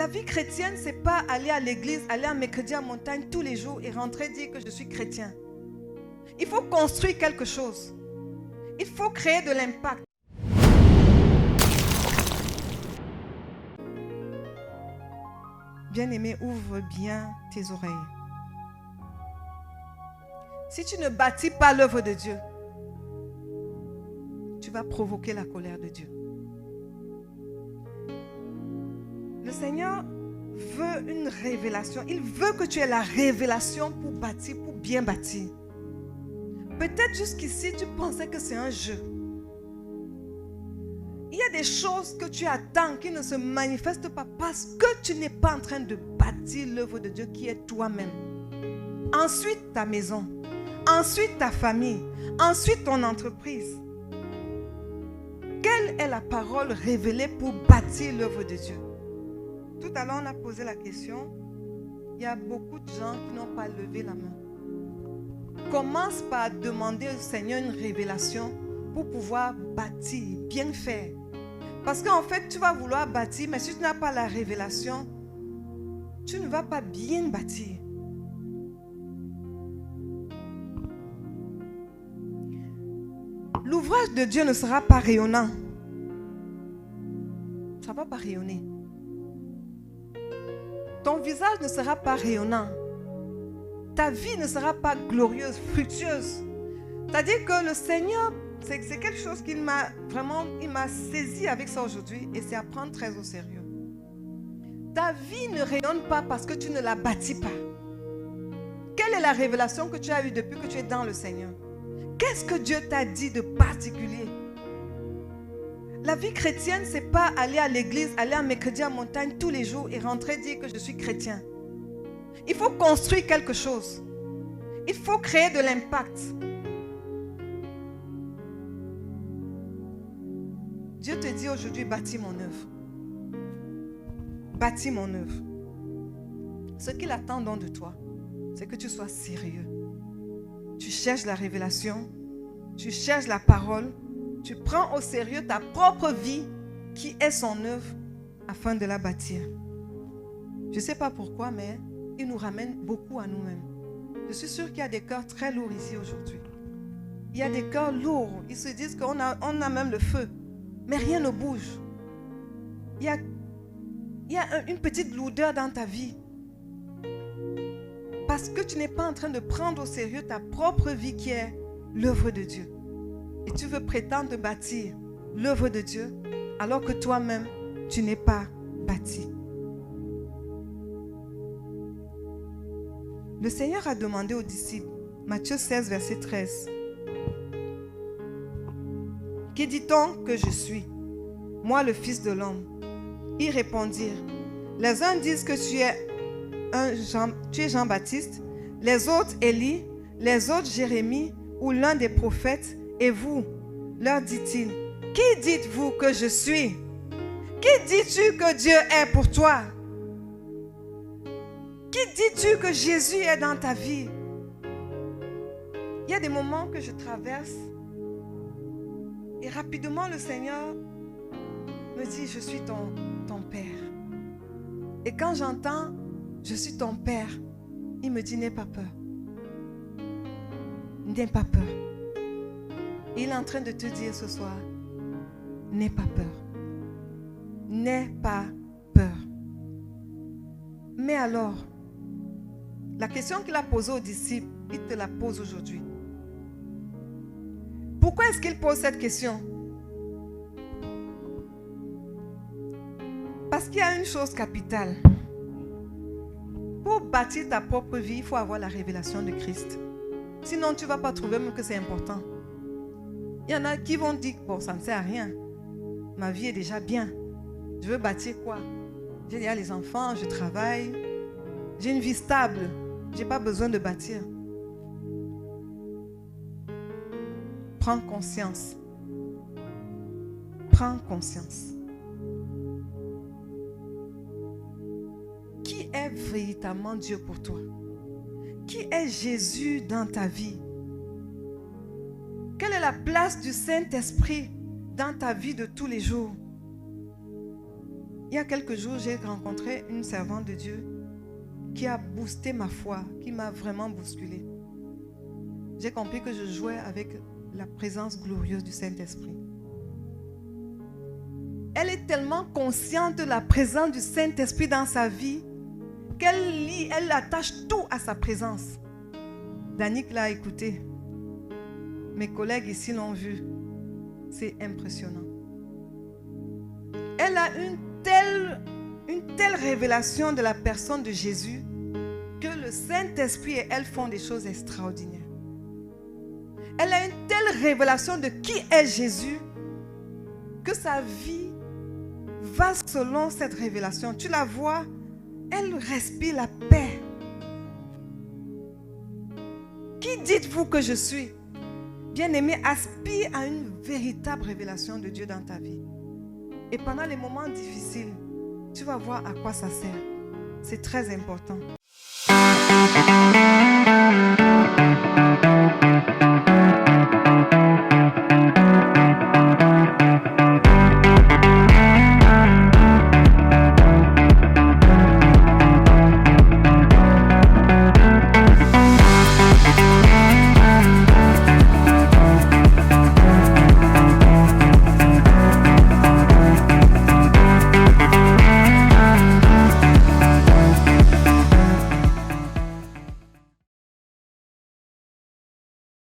La vie chrétienne, ce n'est pas aller à l'église, aller à mercredi à montagne tous les jours et rentrer dire que je suis chrétien. Il faut construire quelque chose. Il faut créer de l'impact. Bien-aimé, ouvre bien tes oreilles. Si tu ne bâtis pas l'œuvre de Dieu, tu vas provoquer la colère de Dieu. Le Seigneur veut une révélation. Il veut que tu aies la révélation pour bâtir, pour bien bâtir. Peut-être jusqu'ici, tu pensais que c'est un jeu. Il y a des choses que tu attends qui ne se manifestent pas parce que tu n'es pas en train de bâtir l'œuvre de Dieu qui est toi-même. Ensuite, ta maison. Ensuite, ta famille. Ensuite, ton entreprise. Quelle est la parole révélée pour bâtir l'œuvre de Dieu? Tout à l'heure, on a posé la question. Il y a beaucoup de gens qui n'ont pas levé la main. Commence par demander au Seigneur une révélation pour pouvoir bâtir, bien faire. Parce qu'en fait, tu vas vouloir bâtir, mais si tu n'as pas la révélation, tu ne vas pas bien bâtir. L'ouvrage de Dieu ne sera pas rayonnant. Ça ne va pas rayonner. Ton visage ne sera pas rayonnant. Ta vie ne sera pas glorieuse, fructueuse. C'est-à-dire que le Seigneur, c'est quelque chose qu'il m'a vraiment, il m'a saisi avec ça aujourd'hui et c'est à prendre très au sérieux. Ta vie ne rayonne pas parce que tu ne la bâtis pas. Quelle est la révélation que tu as eue depuis que tu es dans le Seigneur? Qu'est-ce que Dieu t'a dit de particulier? La vie chrétienne, ce n'est pas aller à l'église, aller à mercredi à montagne tous les jours et rentrer dire que je suis chrétien. Il faut construire quelque chose. Il faut créer de l'impact. Dieu te dit aujourd'hui, bâtis mon œuvre. Bâtis mon œuvre. Ce qu'il attend donc de toi, c'est que tu sois sérieux. Tu cherches la révélation, tu cherches la parole, tu prends au sérieux ta propre vie qui est son œuvre afin de la bâtir. Je ne sais pas pourquoi, mais il nous ramène beaucoup à nous-mêmes. Je suis sûre qu'il y a des cœurs très lourds ici aujourd'hui. Il y a des cœurs lourds. Ils se disent qu'on a même le feu, mais rien ne bouge. Il y a une petite lourdeur dans ta vie. Parce que tu n'es pas en train de prendre au sérieux ta propre vie qui est l'œuvre de Dieu. Et tu veux prétendre bâtir l'œuvre de Dieu alors que toi-même, tu n'es pas bâti. Le Seigneur a demandé aux disciples, Matthieu 16, verset 13, « Qui dit-on que je suis, moi le Fils de l'homme ?» Ils répondirent, « Les uns disent que tu es Jean-Baptiste, les autres Élie, les autres Jérémie ou l'un des prophètes, et vous, leur dit-il, qui dites-vous que je suis? Qui dis-tu que Dieu est pour toi? Qui dis-tu que Jésus est dans ta vie? Il y a des moments que je traverse et rapidement le Seigneur me dit, je suis ton Père. Et quand j'entends, je suis ton Père, il me dit, n'aie pas peur. N'aie pas peur. Il est en train de te dire ce soir, n'aie pas peur. N'aie pas peur. Mais alors, la question qu'il a posée aux disciples, il te la pose aujourd'hui. Pourquoi est-ce qu'il pose cette question? Parce qu'il y a une chose capitale. Pour bâtir ta propre vie, il faut avoir la révélation de Christ. Sinon, tu ne vas pas trouver même que c'est important. Il y en a qui vont dire, bon, ça ne sert à rien. Ma vie est déjà bien. Je veux bâtir quoi? J'ai déjà les enfants, je travaille. J'ai une vie stable. Je n'ai pas besoin de bâtir. Prends conscience. Prends conscience. Qui est véritablement Dieu pour toi? Qui est Jésus dans ta vie? Quelle est la place du Saint-Esprit dans ta vie de tous les jours? Il y a quelques jours, j'ai rencontré une servante de Dieu qui a boosté ma foi, qui m'a vraiment bousculé. J'ai compris que je jouais avec la présence glorieuse du Saint-Esprit. Elle est tellement consciente de la présence du Saint-Esprit dans sa vie qu'elle attache tout à sa présence. Danick l'a écouté. Mes collègues ici l'ont vu. C'est impressionnant. Elle a une telle révélation de la personne de Jésus que le Saint-Esprit et elle font des choses extraordinaires. Elle a une telle révélation de qui est Jésus que sa vie va selon cette révélation. Tu la vois, elle respire la paix. Qui dites-vous que je suis? Bien-aimé, aspire à une véritable révélation de Dieu dans ta vie. Et pendant les moments difficiles, tu vas voir à quoi ça sert. C'est très important.